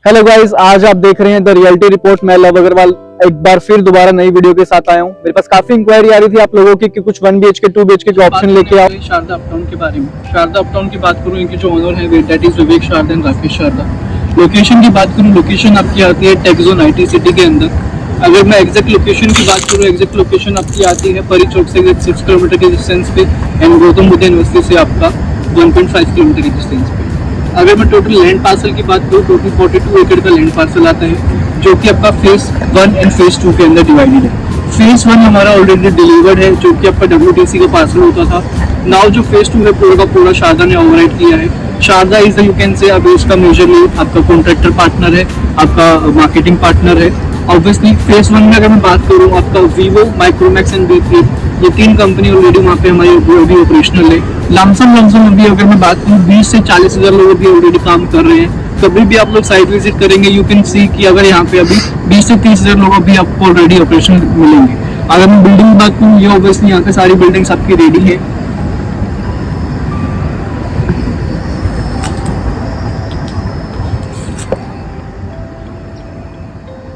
Hello guys, आज आप देख रहे हैं द रियलिटी रिपोर्ट। मैं लव अग्रवाल एक बार फिर दोबारा नई वीडियो के साथ आया हूं। मेरे पास काफी इंक्वायरी आ रही थी आप लोगों की कि कुछ 1 BHK 2 BHK के ऑप्शन लेके आओ। शारदा अपटाउन के बारे में, शारदा अपटाउन की बात करूं, इनके जो ओनर है that is Vivek Sharda and Rakesh Sharda. Location की बात करूं, लोकेशन आपकी आती है टेक जोन IT सिटी के अंदर। अगर मैं एग्जैक्ट लोकेशन की बात करूं, एग्जैक्ट लोकेशन आपकी आती है परी चौक से 6 किलोमीटर के डिस्टेंस पे एंड गौतम बुद्ध यूनिवर्सिटी से आपका 1.5 किलोमीटर के डिस्टेंस पे। अगर मैं टोटल लैंड पार्सल की बात करूँ, टोटल 42 एकड़ का लैंड पार्सल आता है जो कि आपका फेज 1 एंड फेज 2 के अंदर डिवाइडेड है। फेज 1 हमारा ऑलरेडी डिलीवर्ड है जो कि आपका WTC का पार्सल होता था। नाउ जो फेज 2 है पूरा का पूरा शारदा ने ओवरराइड किया है। Sharda is you can say अभी इसका मेजरली आपका कॉन्ट्रैक्टर पार्टनर है, आपका मार्केटिंग पार्टनर है। ऑब्वियसली फेज 1 में अगर मैं बात करूँ, आपका वीवो, माइक्रोमैक्स एंड B3 ये 3 कंपनी ऑलरेडी वहाँ पे हमारी अभी ऑपरेशनल है। लमसम अभी अगर मैं बात करूँ 20 से 40 हज़ार लोग अभी ऑलरेडी काम कर रहे हैं। कभी भी आप लोग साइट विजिट करेंगे यू कैन सी कि अगर यहाँ पे अभी 20 से 30 हज़ार लोग अभी आपको ऑलरेडी ऑपरेशनल मिलेंगे। अगर मैं बिल्डिंग की बात करूँ, ये ऑब्वियसली यहाँ पे सारी बिल्डिंग्स आपकी रेडी है।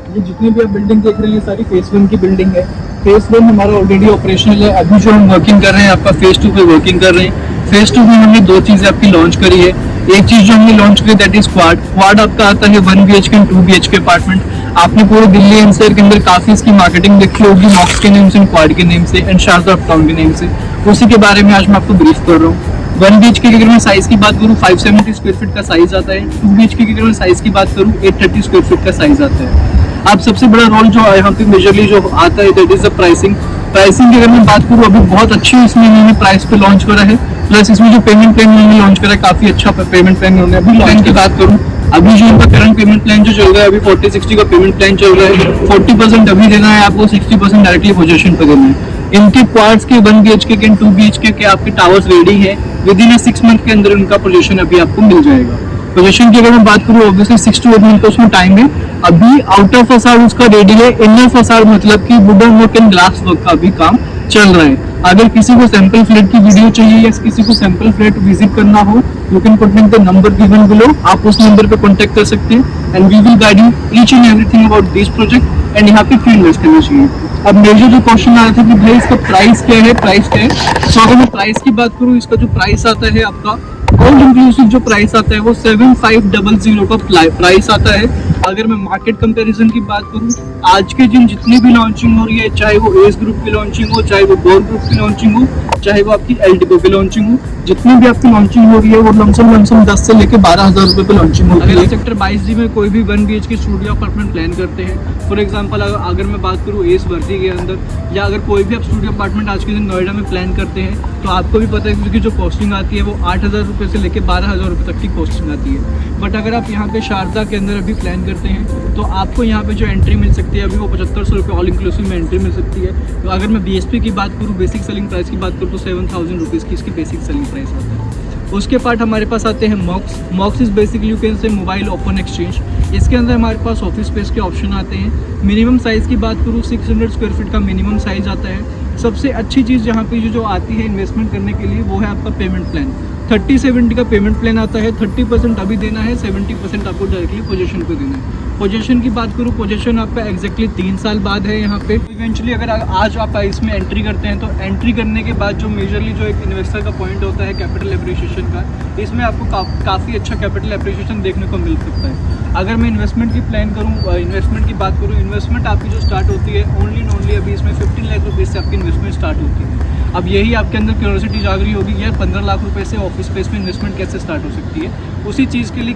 ये जितनी भी आप बिल्डिंग देख रहे हैं सारी फेज 1 की बिल्डिंग है। फेज 1 हमारा ऑलरेडी ऑपरेशनल है। अभी जो हम वर्किंग कर रहे हैं आपका फेज 2 पे वर्किंग कर रहे हैं। फेज 2 में हमने 2 चीजें आपकी लॉन्च करी है। एक चीज जो हमने लॉन्च करी दैट इज क्वाड। क्वाड आपका आता है 1 BHK एंड 2 BHK अपार्टमेंट। आपने पूरे दिल्ली एनसीआर के अंदर काफी इसकी मार्केटिंग देखी होगी, मॉक्स के नेम से, क्वाड के नेम से एंड शारदा अपटाउन के नेम से। उसी के बारे में आज मैं आपको ब्रीफ कर रहा हूँ। 1 BHK की अगर मैं साइज की बात करूँ 570 स्क्वायर फीट का साइज आता है। 2 BHK की अगर मैं साइज की बात करूँ 830 स्क्वायर फीट का साइज आता है। अब सबसे बड़ा रोल जो यहाँ पे मेजरली जो आता है that is the pricing. Pricing की अगर मैं बात करूँ अभी बहुत अच्छी इसमें इन्होंने प्राइस पे लॉन्च करा है। प्लस इसमें जो पेमेंट प्लान इन्होंने लॉन्च करा है काफी अच्छा पेमेंट प्लान इन्होंने अभी लॉन्च की बात करूँ। अभी जो इनका करंट पेमेंट प्लान जो चल रहा है अभी 40-60 का पेमेंट प्लान चल रहा है। 40% अभी देना है आपको, 60% डायरेक्टली पोजीशन पे देना है। इनके क्वाड्स के 1 BHK के 2 BHK के आपके टावर्स रेडी है। विद इन 6 मंथ के अंदर उनका पोजीशन अभी आपको मिल जाएगा। पोजीशन की अगर मैं बात करूँ ऑब्वियसली 6 to 8 मंथ का उसमें टाइम है। अभी आउटर फसाड उसका रेडी है। इनर फसाड मतलब कि wooden work and glass work का भी काम चल रहा है। अगर किसी को सैंपल फ्लैट की वीडियो चाहिए या किसी को सैंपल फ्लैट विजिट करना हो, you can contact the number given below. आप उस नंबर पे कांटेक्ट कर सकते हैं and we will guide you each and everything about this project. And यहाँ पे क्यों इन्वेस्ट करना चाहिए। अब मेजर जो क्वेश्चन आ रहा था कि भाई इसका प्राइस क्या है, प्राइस क्या है। तो अगर मैं प्राइस की बात करूँ, इसका जो प्राइस आता है आपका ऑल इंक्लूसिव जो प्राइस आता है वो 7500 का प्राइस आता है। अगर मैं मार्केट कंपैरिजन की बात करूं, आज के दिन जितनी भी लॉन्चिंग हो रही है, चाहे वो एस ग्रुप की लॉन्चिंग हो, चाहे वो गोर ग्रुप की लॉन्चिंग हो, चाहे वो आपकी एल्डिको की लॉन्चिंग हो, जितनी भी आपकी लॉन्चिंग हो रही है वो लमसम 10 से लेकर 12,000 रुपए पे लॉन्चिंग होती है। सेक्टर 22D में कोई भी 1 BHK स्टूडियो अपार्टमेंट प्लान करते हैं, फॉर एग्जांपल अगर मैं बात करूँ एस वर्दी के अंदर, या अगर कोई भी आप स्टूडियो अपार्टमेंट आज के दिन नोएडा में प्लान करते हैं, तो आपको भी पता है क्योंकि जो कॉस्टिंग आती है वो 8,000 रुपये से लेकर 12,000 रुपये तक की कॉस्टिंग आती है। बट अगर आप यहाँ पे शारदा के अंदर अभी प्लान करते हैं तो आपको यहाँ पे जो एंट्री मिल सकती है अभी वो 7500 रुपये ऑल इंक्लूसिव में एंट्री मिल सकती है। तो अगर मैं BSP की बात करूँ, बेसिक सेलिंग प्राइस की बात करूँ, तो 7,000 रुपीज़ की इसकी बेसिक सेलिंग प्राइस आता है। उसके पार्ट हमारे पास आते हैं मॉक्स। मॉक्स is basically you can say mobile open exchange. इसके अंदर हमारे पास ऑफिस स्पेस के ऑप्शन आते हैं। मिनिमम साइज़ की बात करूँ 600 स्क्वायर फीट का मिनिमम साइज़ आता है। सबसे अच्छी चीज़ यहाँ पे जो आती है इन्वेस्टमेंट करने के लिए वो है आपका पेमेंट प्लान। 30-70 का पेमेंट प्लान आता है। 30% अभी देना है, 70% आपको डायरेक्टली पोजीशन पे देना है। पोजीशन की बात करूँ, पोजीशन आपका एग्जैक्टली 3 साल बाद है यहाँ पे। इवेंचुअली अगर आज आप इसमें एंट्री करते हैं तो एंट्री करने के बाद जो मेजरली जो एक इन्वेस्टर का पॉइंट होता है कैपिटल एप्रिसिएशन का, इसमें आपको काफ़ी अच्छा कैपिटल एप्रिसिएशन देखने को मिल सकता है। अगर मैं इन्वेस्टमेंट की प्लान करूँ, इन्वेस्टमेंट की बात करूँ, इन्वेस्टमेंट आपकी जो स्टार्ट होती है ओनली अभी इसमें 15 लाख रुपये से आपकी इन्वेस्टमेंट स्टार्ट होती है। अब यही आपके अंदर क्यूरियोसिटी जाग रही होगी यार 15 लाख रुपए से ऑफिस स्पेस में इन्वेस्टमेंट कैसे स्टार्ट हो सकती है। उसी चीज़ के लिए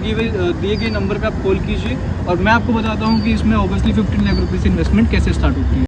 दिए गए नंबर पे आप कॉल कीजिए और मैं आपको बताता हूँ कि इसमें ऑब्वियसली 15 लाख रुपये से इन्वेस्टमेंट कैसे स्टार्ट होती है।